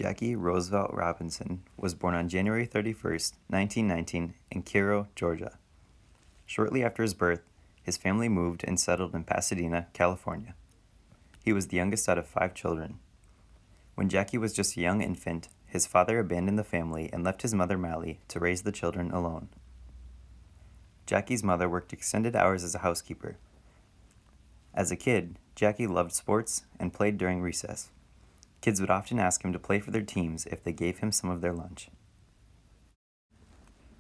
Jackie Roosevelt Robinson was born on January 31st, 1919, in Cairo, Georgia. Shortly after his birth, his family moved and settled in Pasadena, California. He was the youngest out of 5 children. When Jackie was just a young infant, his father abandoned the family and left his mother Mally to raise the children alone. Jackie's mother worked extended hours as a housekeeper. As a kid, Jackie loved sports and played during recess. Kids would often ask him to play for their teams if they gave him some of their lunch.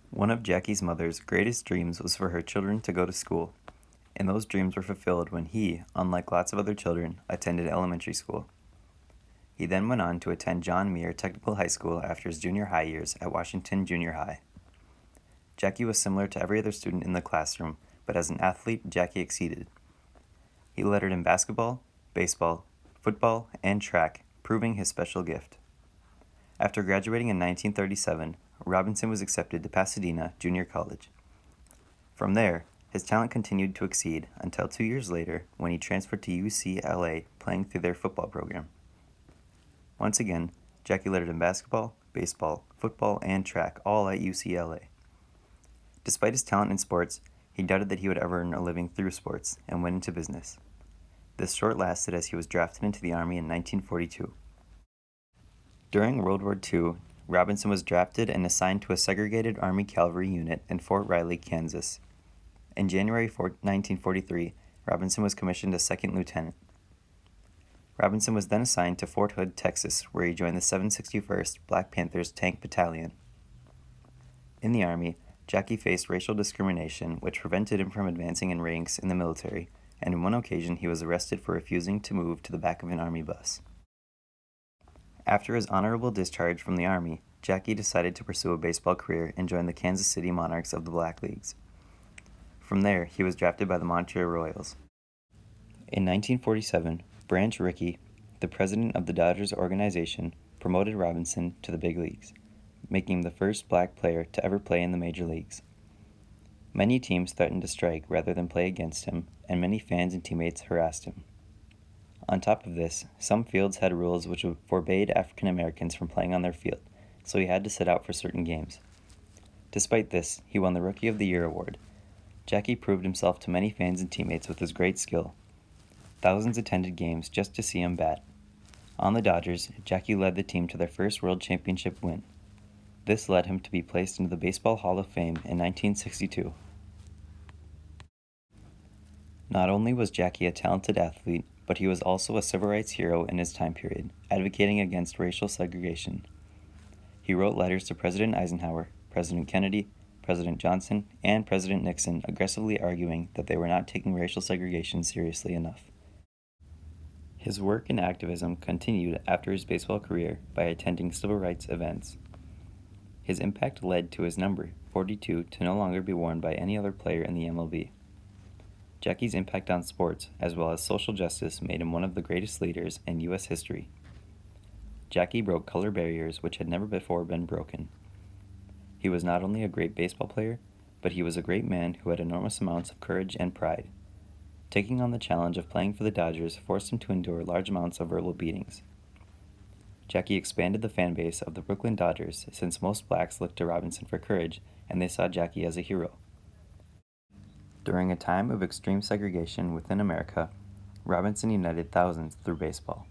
One of Jackie's mother's greatest dreams was for her children to go to school, and those dreams were fulfilled when he, unlike lots of other children, attended elementary school. He then went on to attend John Muir Technical High School after his junior high years at Washington Junior High. Jackie was similar to every other student in the classroom, but as an athlete, Jackie exceeded. He lettered in basketball, baseball, football, and track, proving his special gift. After graduating in 1937, Robinson was accepted to Pasadena Junior College. From there, his talent continued to exceed until 2 years later when he transferred to UCLA, playing through their football program. Once again, Jackie lettered in basketball, baseball, football, and track, all at UCLA. Despite his talent in sports, he doubted that he would ever earn a living through sports and went into business. This short lasted as he was drafted into the Army in 1942. During World War II, Robinson was drafted and assigned to a segregated Army cavalry unit in Fort Riley, Kansas. In January 1943, Robinson was commissioned as second lieutenant. Robinson was then assigned to Fort Hood, Texas, where he joined the 761st Black Panthers Tank Battalion. In the Army, Jackie faced racial discrimination, which prevented him from advancing in ranks in the military, and on one occasion he was arrested for refusing to move to the back of an Army bus. After his honorable discharge from the Army, Jackie decided to pursue a baseball career and joined the Kansas City Monarchs of the Black Leagues. From there, he was drafted by the Montreal Royals. In 1947, Branch Rickey, the president of the Dodgers organization, promoted Robinson to the big leagues, making him the first black player to ever play in the major leagues. Many teams threatened to strike rather than play against him, and many fans and teammates harassed him. On top of this, some fields had rules which forbade African Americans from playing on their field, so he had to sit out for certain games. Despite this, he won the Rookie of the Year award. Jackie proved himself to many fans and teammates with his great skill. Thousands attended games just to see him bat. On the Dodgers, Jackie led the team to their first World Championship win. This led him to be placed into the Baseball Hall of Fame in 1962. Not only was Jackie a talented athlete, but he was also a civil rights hero in his time period, advocating against racial segregation. He wrote letters to President Eisenhower, President Kennedy, President Johnson, and President Nixon, aggressively arguing that they were not taking racial segregation seriously enough. His work and activism continued after his baseball career by attending civil rights events. His impact led to his number, 42, to no longer be worn by any other player in the MLB. Jackie's impact on sports, as well as social justice, made him one of the greatest leaders in U.S. history. Jackie broke color barriers which had never before been broken. He was not only a great baseball player, but he was a great man who had enormous amounts of courage and pride. Taking on the challenge of playing for the Dodgers forced him to endure large amounts of verbal beatings. Jackie expanded the fan base of the Brooklyn Dodgers since most blacks looked to Robinson for courage, and they saw Jackie as a hero. During a time of extreme segregation within America, Robinson united thousands through baseball.